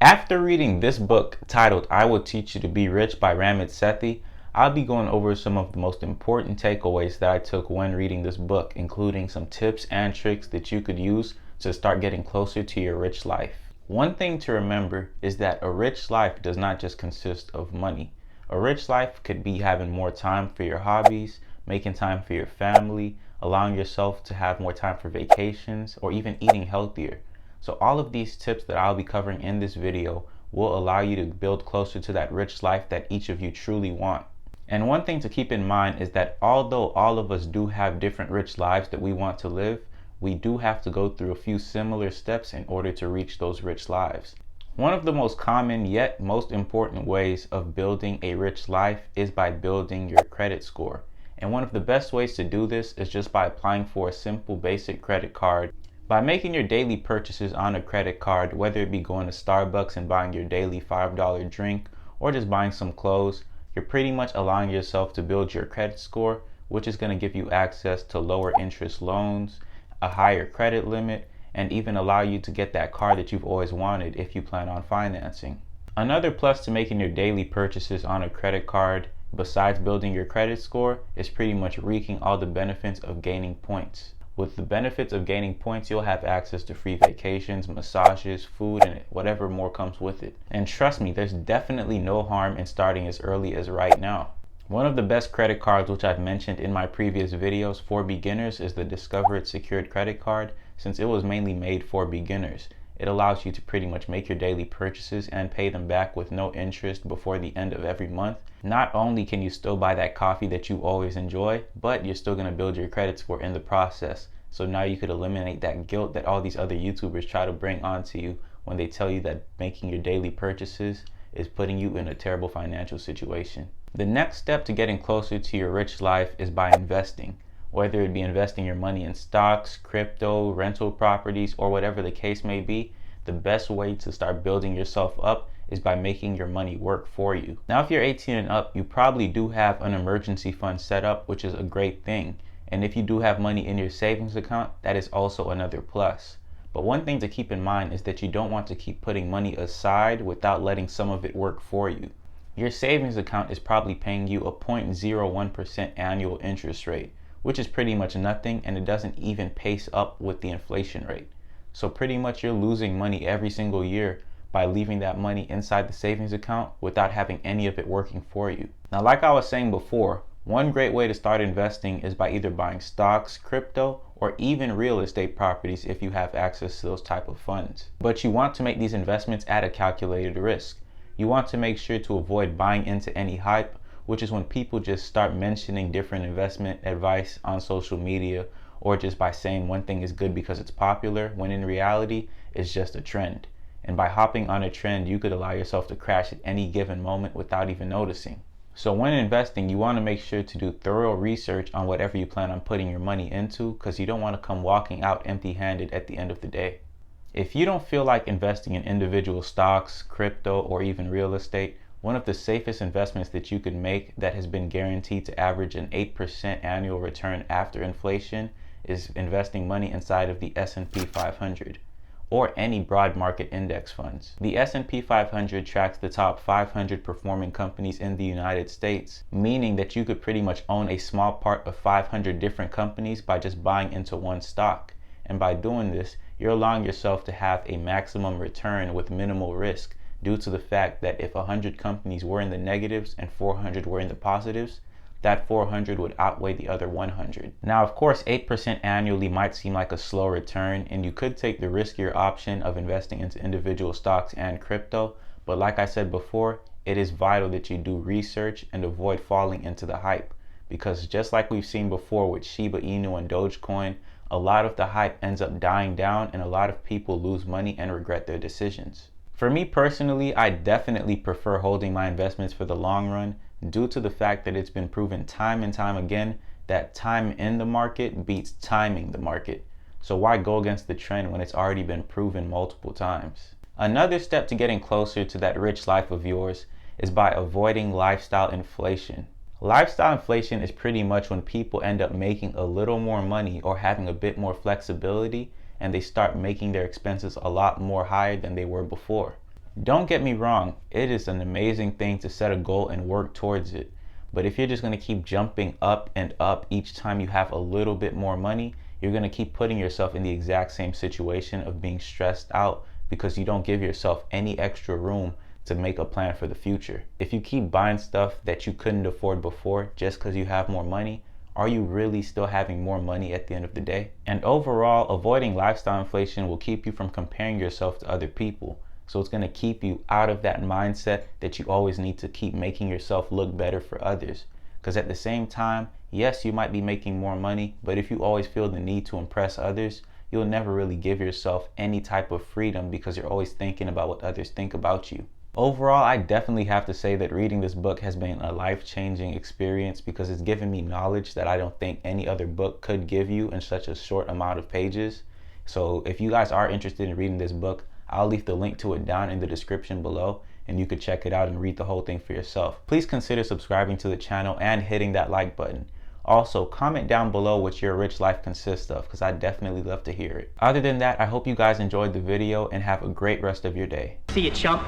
After reading this book titled I Will Teach You to Be Rich by Ramit Sethi, I'll be going over some of the most important takeaways that I took when reading this book, including some tips and tricks that you could use to start getting closer to your rich life. One thing to remember is that a rich life does not just consist of money. A rich life could be having more time for your hobbies, making time for your family, allowing yourself to have more time for vacations, or even eating healthier. So all of these tips that I'll be covering in this video will allow you to build closer to that rich life that each of you truly want. And one thing to keep in mind is that although all of us do have different rich lives that we want to live, we do have to go through a few similar steps in order to reach those rich lives. One of the most common yet most important ways of building a rich life is by building your credit score. And one of the best ways to do this is just by applying for a simple basic credit card. By making your daily purchases on a credit card, whether it be going to Starbucks and buying your daily $5 drink or just buying some clothes, you're pretty much allowing yourself to build your credit score, which is going to give you access to lower interest loans, a higher credit limit, and even allow you to get that car that you've always wanted if you plan on financing. Another plus to making your daily purchases on a credit card, besides building your credit score, is pretty much reaping all the benefits of gaining points. With the benefits of gaining points, you'll have access to free vacations, massages, food, and whatever more comes with it. And trust me, there's definitely no harm in starting as early as right now. One of the best credit cards, which I've mentioned in my previous videos for beginners, is the Discover It Secured Credit Card, since it was mainly made for beginners. It allows you to pretty much make your daily purchases and pay them back with no interest before the end of every month. Not only can you still buy that coffee that you always enjoy, but you're still going to build your credit score in the process. So now you could eliminate that guilt that all these other YouTubers try to bring onto you when they tell you that making your daily purchases is putting you in a terrible financial situation. The next step to getting closer to your rich life is by investing. Whether it be investing your money in stocks, crypto, rental properties, or whatever the case may be, the best way to start building yourself up is by making your money work for you. Now, if you're 18 and up, you probably do have an emergency fund set up, which is a great thing. And if you do have money in your savings account, that is also another plus. But one thing to keep in mind is that you don't want to keep putting money aside without letting some of it work for you. Your savings account is probably paying you a 0.01% annual interest rate, which is pretty much nothing, and it doesn't even pace up with the inflation rate. So pretty much you're losing money every single year by leaving that money inside the savings account without having any of it working for you. Now, like I was saying before, one great way to start investing is by either buying stocks, crypto, or even real estate properties if you have access to those type of funds. But you want to make these investments at a calculated risk. You want to make sure to avoid buying into any hype, which is when people just start mentioning different investment advice on social media, or just by saying one thing is good because it's popular, when in reality, it's just a trend. And by hopping on a trend, you could allow yourself to crash at any given moment without even noticing. So when investing, you want to make sure to do thorough research on whatever you plan on putting your money into, because you don't want to come walking out empty-handed at the end of the day. If you don't feel like investing in individual stocks, crypto, or even real estate, one of the safest investments that you could make that has been guaranteed to average an 8% annual return after inflation is investing money inside of the S&P 500 or any broad market index funds. The S&P 500 tracks the top 500 performing companies in the United States, meaning that you could pretty much own a small part of 500 different companies by just buying into one stock. And by doing this, you're allowing yourself to have a maximum return with minimal risk, due to the fact that if 100 companies were in the negatives and 400 were in the positives, that 400 would outweigh the other 100. Now, of course, 8% annually might seem like a slow return, and you could take the riskier option of investing into individual stocks and crypto, but like I said before, it is vital that you do research and avoid falling into the hype, because just like we've seen before with Shiba Inu and Dogecoin, a lot of the hype ends up dying down and a lot of people lose money and regret their decisions. For me personally, I definitely prefer holding my investments for the long run, due to the fact that it's been proven time and time again that time in the market beats timing the market. So why go against the trend when it's already been proven multiple times? Another step to getting closer to that rich life of yours is by avoiding lifestyle inflation. Lifestyle inflation is pretty much when people end up making a little more money or having a bit more flexibility, and they start making their expenses a lot more higher than they were before. Don't get me wrong, it is an amazing thing to set a goal and work towards it. But if you're just going to keep jumping up and up each time you have a little bit more money, you're going to keep putting yourself in the exact same situation of being stressed out because you don't give yourself any extra room to make a plan for the future. If you keep buying stuff that you couldn't afford before just because you have more money, are you really still having more money at the end of the day? And overall, avoiding lifestyle inflation will keep you from comparing yourself to other people. So it's going to keep you out of that mindset that you always need to keep making yourself look better for others. Because at the same time, yes, you might be making more money, but if you always feel the need to impress others, you'll never really give yourself any type of freedom because you're always thinking about what others think about you. Overall, I definitely have to say that reading this book has been a life-changing experience because it's given me knowledge that I don't think any other book could give you in such a short amount of pages. So if you guys are interested in reading this book, I'll leave the link to it down in the description below and you could check it out and read the whole thing for yourself. Please consider subscribing to the channel and hitting that like button. Also, comment down below what your rich life consists of because I'd definitely love to hear it. Other than that, I hope you guys enjoyed the video and have a great rest of your day. See you, chump.